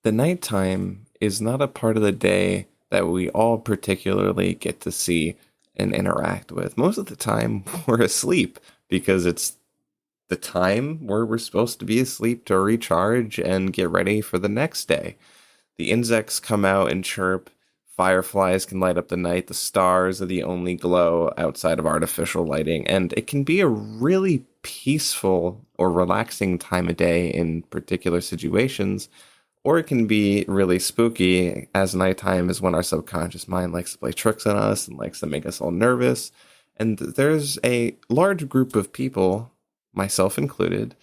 The nighttime is not a part of the day that we all particularly get to see and interact with. Most of the time, we're asleep because it's the time where we're supposed to be asleep to recharge and get ready for the next day. The insects come out and chirp. Fireflies can light up the night. The stars are the only glow outside of artificial lighting. And it can be a really peaceful or relaxing time of day in particular situations. Or it can be really spooky, as nighttime is when our subconscious mind likes to play tricks on us and likes to make us all nervous. And there's a large group of people, myself included,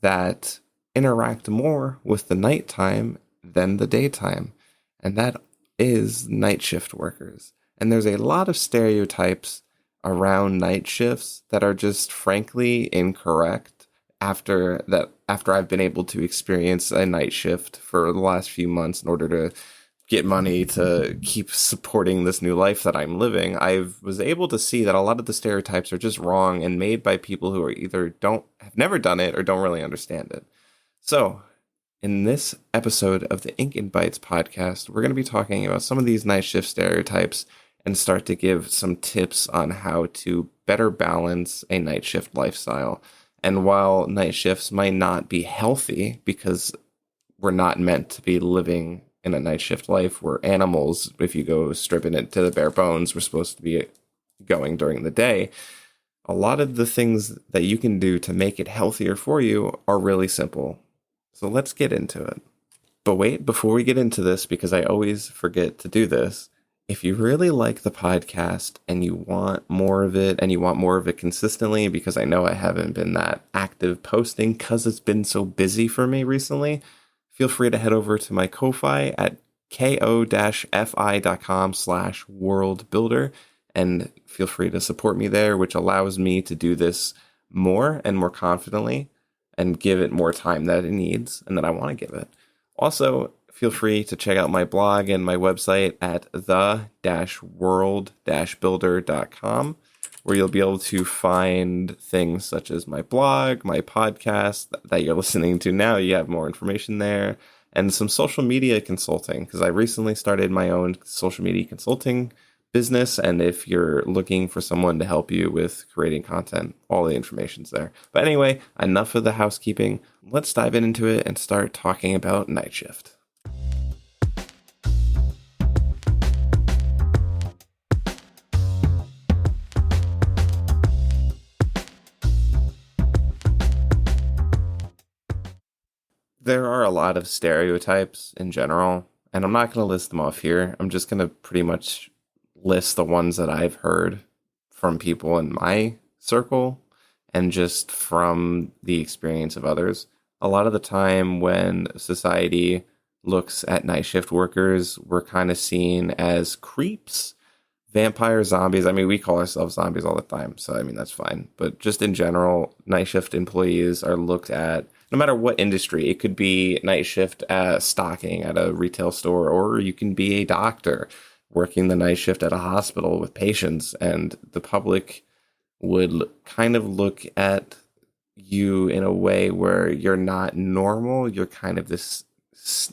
that interact more with the nighttime than the daytime. And that is night shift workers. And there's a lot of stereotypes around night shifts that are just frankly incorrect after I've been able to experience a night shift for the last few months in order to get money to keep supporting this new life that I'm living. I was able to see that a lot of the stereotypes are just wrong and made by people who are either have never done it or don't really understand it. So, in this episode of the Ink and Bites podcast, we're going to be talking about some of these night shift stereotypes and start to give some tips on how to better balance a night shift lifestyle. And while night shifts might not be healthy because we're not meant to be living in a night shift life, we're animals. If you go stripping it to the bare bones, we're supposed to be going during the day. A lot of the things that you can do to make it healthier for you are really simple. So let's get into it. But wait, before we get into this, because I always forget to do this, if you really like the podcast and you want more of it and you want more of it consistently, because I know I haven't been that active posting because it's been so busy for me recently, feel free to head over to my Ko-Fi at ko-fi.com/worldbuilder and feel free to support me there, which allows me to do this more and more confidently and give it more time that it needs and that I want to give it. Also, feel free to check out my blog and my website at the-world-builder.com, where you'll be able to find things such as my blog, my podcast that you're listening to now. You have more information there, and some social media consulting, because I recently started my own social media consulting business, and if you're looking for someone to help you with creating content, all the information's there. But anyway, enough of the housekeeping. Let's dive into it and start talking about night shift. There are a lot of stereotypes in general, and I'm not going to list them off here. I'm just going to pretty much list the ones that I've heard from people in my circle and just from the experience of others. A lot of the time when society looks at night shift workers, we're kind of seen as creeps, vampire zombies. I mean, we call ourselves zombies all the time, so I mean, that's fine. But just in general, night shift employees are looked at, no matter what industry. It could be night shift stocking at a retail store, or you can be a doctor working the night shift at a hospital with patients, and the public would kind of look at you in a way where you're not normal. You're kind of this,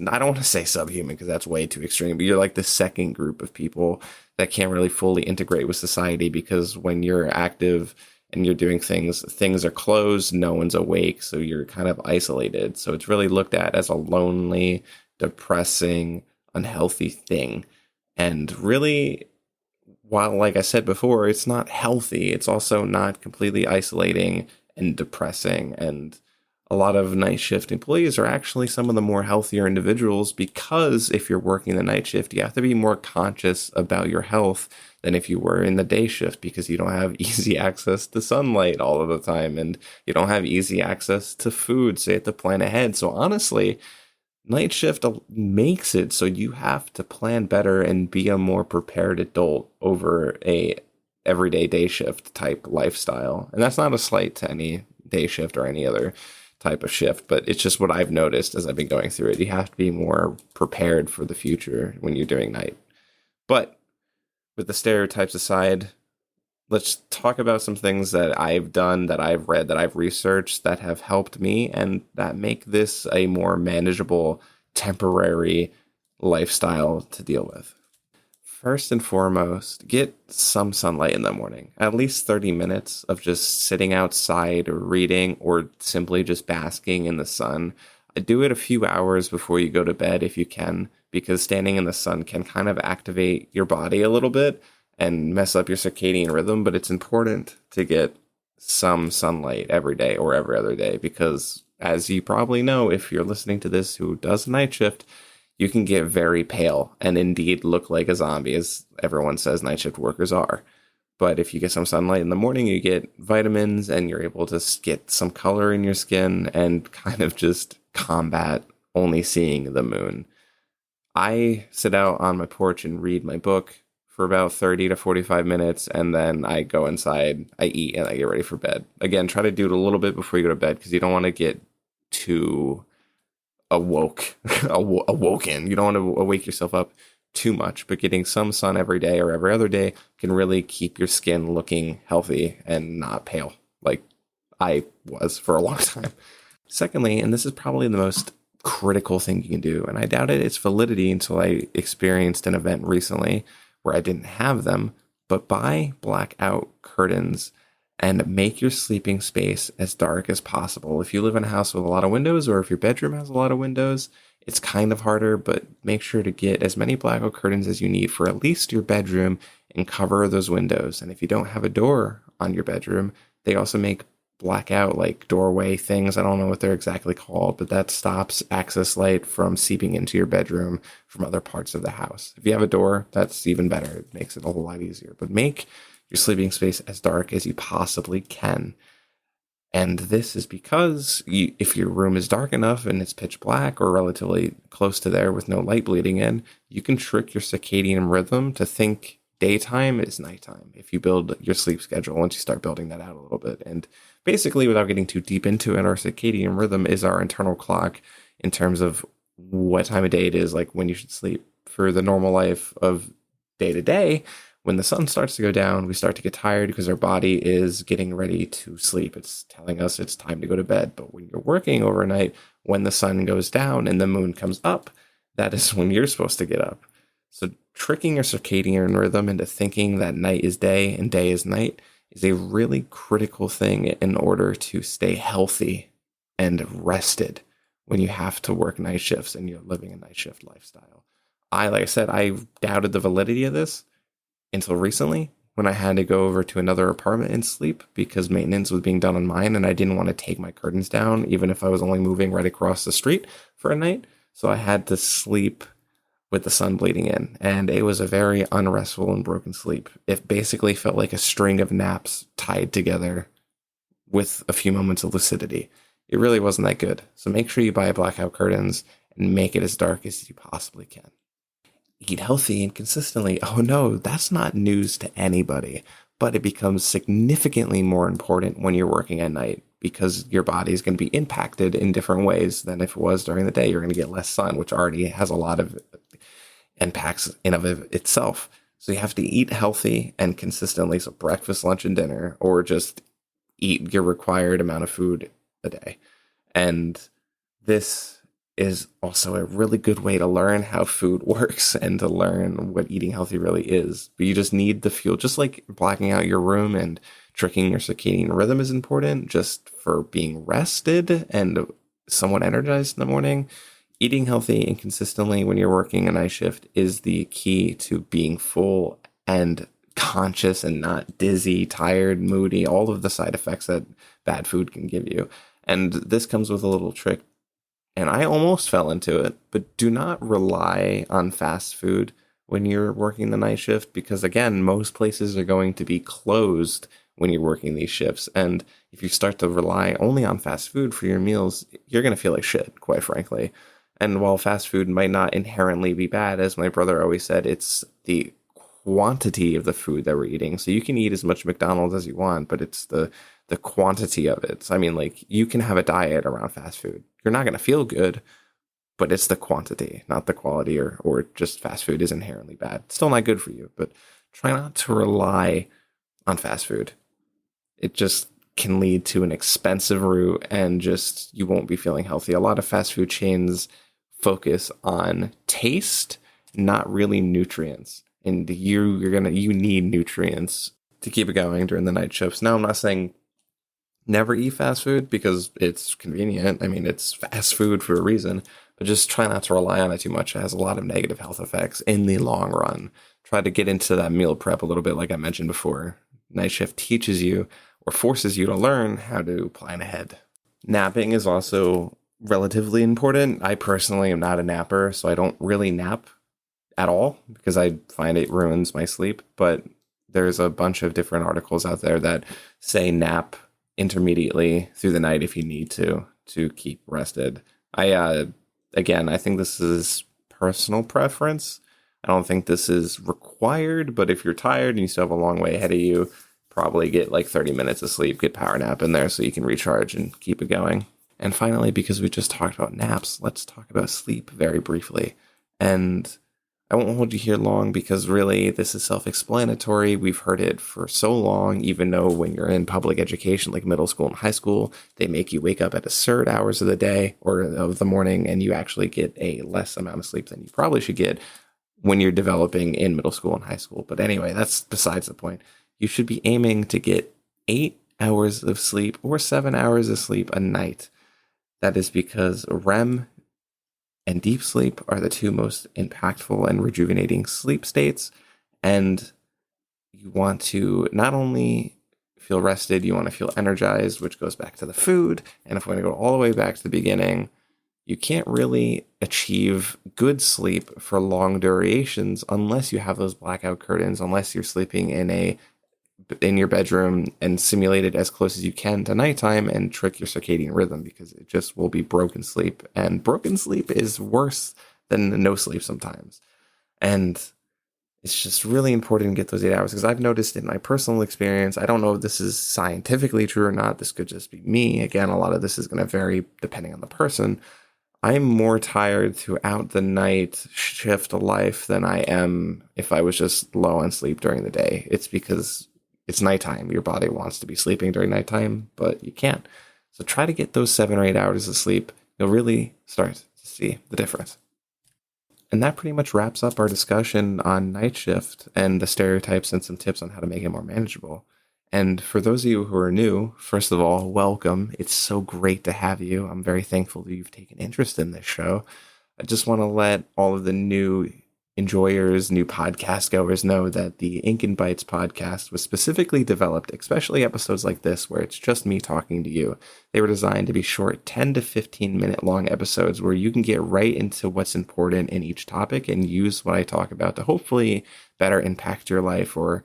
I don't want to say subhuman because that's way too extreme, but you're like the second group of people that can't really fully integrate with society, because when you're active and you're doing things are closed, no one's awake, so you're kind of isolated. So it's really looked at as a lonely, depressing, unhealthy thing. And really, while, like I said before, it's not healthy, it's also not completely isolating and depressing. And a lot of night shift employees are actually some of the more healthier individuals, because if you're working the night shift, you have to be more conscious about your health than if you were in the day shift, because you don't have easy access to sunlight all of the time, and you don't have easy access to food, so you have to plan ahead. So honestly, night shift makes it so you have to plan better and be a more prepared adult over a everyday day shift type lifestyle. And that's not a slight to any day shift or any other type of shift, but it's just what I've noticed as I've been going through it. You have to be more prepared for the future when you're doing night. But with the stereotypes aside, let's talk about some things that I've done, that I've read, that I've researched, that have helped me and that make this a more manageable temporary lifestyle to deal with. First and foremost, get some sunlight in the morning. At least 30 minutes of just sitting outside or reading or simply just basking in the sun. Do it a few hours before you go to bed if you can, because standing in the sun can kind of activate your body a little bit and mess up your circadian rhythm. But it's important to get some sunlight every day or every other day because, as you probably know, if you're listening to this who does night shift, you can get very pale and indeed look like a zombie, as everyone says night shift workers are. But if you get some sunlight in the morning, you get vitamins and you're able to get some color in your skin and kind of just combat only seeing the moon. I sit out on my porch and read my book for about 30 to 45 minutes, and then I go inside, I eat, and I get ready for bed. Again, try to do it a little bit before you go to bed because you don't want to get too awoken. You don't want to wake yourself up too much, but getting some sun every day or every other day can really keep your skin looking healthy and not pale like I was for a long time. Secondly, and this is probably the most critical thing you can do, and I doubted its validity until I experienced an event recently where I didn't have them, but buy blackout curtains and make your sleeping space as dark as possible. If you live in a house with a lot of windows or if your bedroom has a lot of windows, it's kind of harder, but make sure to get as many blackout curtains as you need for at least your bedroom and cover those windows. And if you don't have a door on your bedroom, they also make blackout like doorway things. I don't know what they're exactly called, but that stops access light from seeping into your bedroom from other parts of the house. If you have a door, that's even better. It makes it a whole lot easier. But make your sleeping space as dark as you possibly can. And this is because if your room is dark enough and it's pitch black or relatively close to there with no light bleeding in, you can trick your circadian rhythm to think daytime is nighttime if you build your sleep schedule once you start building that out a little bit. And basically, without getting too deep into it, our circadian rhythm is our internal clock in terms of what time of day it is, like when you should sleep. For the normal life of day to day, when the sun starts to go down, we start to get tired because our body is getting ready to sleep. It's telling us it's time to go to bed. But when you're working overnight, when the sun goes down and the moon comes up, that is when you're supposed to get up. So tricking your circadian rhythm into thinking that night is day and day is night is a really critical thing in order to stay healthy and rested when you have to work night shifts and you're living a night shift lifestyle. Like I said, I doubted the validity of this until recently when I had to go over to another apartment and sleep because maintenance was being done on mine and I didn't want to take my curtains down even if I was only moving right across the street for a night. So I had to sleep with the sun bleeding in, and it was a very unrestful and broken sleep. It basically felt like a string of naps tied together with a few moments of lucidity. It really wasn't that good. So make sure you buy blackout curtains and make it as dark as you possibly can. Eat healthy and consistently. Oh no, that's not news to anybody, but it becomes significantly more important when you're working at night because your body is going to be impacted in different ways than if it was during the day. You're going to get less sun, which already has a lot of impacts in of itself. So you have to eat healthy and consistently. So breakfast, lunch, and dinner, or just eat your required amount of food a day. And this is also a really good way to learn how food works and to learn what eating healthy really is. But you just need the fuel, just like blacking out your room and tricking your circadian rhythm is important just for being rested and somewhat energized in the morning. Eating healthy and consistently when you're working a night shift is the key to being full and conscious and not dizzy, tired, moody, all of the side effects that bad food can give you. And this comes with a little trick. And I almost fell into it, but do not rely on fast food when you're working the night shift because, again, most places are going to be closed when you're working these shifts. And if you start to rely only on fast food for your meals, you're going to feel like shit, quite frankly. And while fast food might not inherently be bad, as my brother always said, it's the quantity of the food that we're eating. So you can eat as much McDonald's as you want, but it's the quantity of it. So, I mean, like, you can have a diet around fast food. You're not going to feel good, but it's the quantity, not the quality, or just fast food is inherently bad. It's still not good for you, but try not to rely on fast food. It just can lead to an expensive route and just you won't be feeling healthy. A lot of fast food chains focus on taste, not really nutrients. And you need nutrients to keep it going during the night shifts. Now, I'm not saying never eat fast food because it's convenient. I mean, it's fast food for a reason, but just try not to rely on it too much. It has a lot of negative health effects in the long run. Try to get into that meal prep a little bit, like I mentioned before. Night shift teaches you or forces you to learn how to plan ahead. Napping is also relatively important. I personally am not a napper, so I don't really nap at all because I find it ruins my sleep. But there's a bunch of different articles out there that say nap intermediately through the night if you need to keep rested. I think this is personal preference. I don't think this is required, but if you're tired and you still have a long way ahead of you, probably get like 30 minutes of sleep, get power nap in there so you can recharge and keep it going. And finally, because we just talked about naps, let's talk about sleep very briefly. And I won't hold you here long because really this is self-explanatory. We've heard it for so long, even though when you're in public education, like middle school and high school, they make you wake up at a certain hours of the day or of the morning, and you actually get a less amount of sleep than you probably should get when you're developing in middle school and high school. But anyway, that's besides the point. You should be aiming to get 8 hours of sleep or 7 hours of sleep a night. That is because REM and deep sleep are the two most impactful and rejuvenating sleep states. And you want to not only feel rested, you want to feel energized, which goes back to the food. And if we're going to go all the way back to the beginning, you can't really achieve good sleep for long durations unless you have those blackout curtains, unless you're sleeping in your bedroom and simulate it as close as you can to nighttime and trick your circadian rhythm, because it just will be broken sleep. And broken sleep is worse than no sleep sometimes. And it's just really important to get those 8 hours, because I've noticed in my personal experience, I don't know if this is scientifically true or not. This could just be me. Again, a lot of this is going to vary depending on the person. I'm more tired throughout the night shift life than I am if I was just low on sleep during the day. It's because it's nighttime. Your body wants to be sleeping during nighttime, but you can't. So try to get those 7 or 8 hours of sleep. You'll really start to see the difference. And that pretty much wraps up our discussion on night shift and the stereotypes and some tips on how to make it more manageable. And for those of you who are new, first of all, welcome. It's so great to have you. I'm very thankful that you've taken interest in this show. I just want to let all of the new enjoyers, new podcast goers know that the Ink and Bites podcast was specifically developed, especially episodes like this where it's just me talking to you. They were designed to be short 10 to 15 minute long episodes where you can get right into what's important in each topic and use what I talk about to hopefully better impact your life or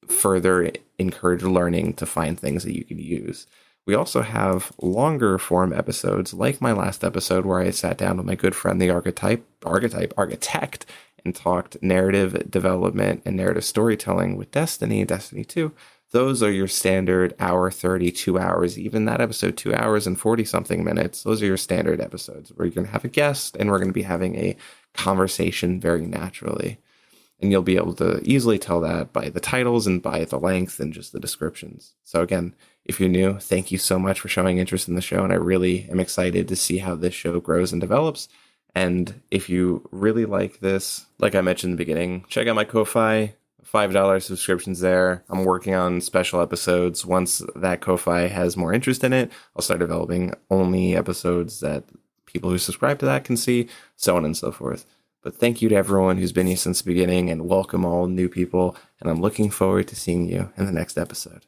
further encourage learning to find things that you can use. We also have longer form episodes like my last episode where I sat down with my good friend, the architect, and talked narrative development and narrative storytelling with Destiny and Destiny 2. Those are your standard hour 30, 2 hours, even that episode, 2 hours and 40 something minutes. Those are your standard episodes where you're going to have a guest and we're going to be having a conversation very naturally. And you'll be able to easily tell that by the titles and by the length and just the descriptions. So again, if you're new, thank you so much for showing interest in the show. And I really am excited to see how this show grows and develops. And if you really like this, like I mentioned in the beginning, check out my Ko-Fi, $5 subscriptions there. I'm working on special episodes. Once that Ko-Fi has more interest in it, I'll start developing only episodes that people who subscribe to that can see, so on and so forth. But thank you to everyone who's been here since the beginning, and welcome all new people. And I'm looking forward to seeing you in the next episode.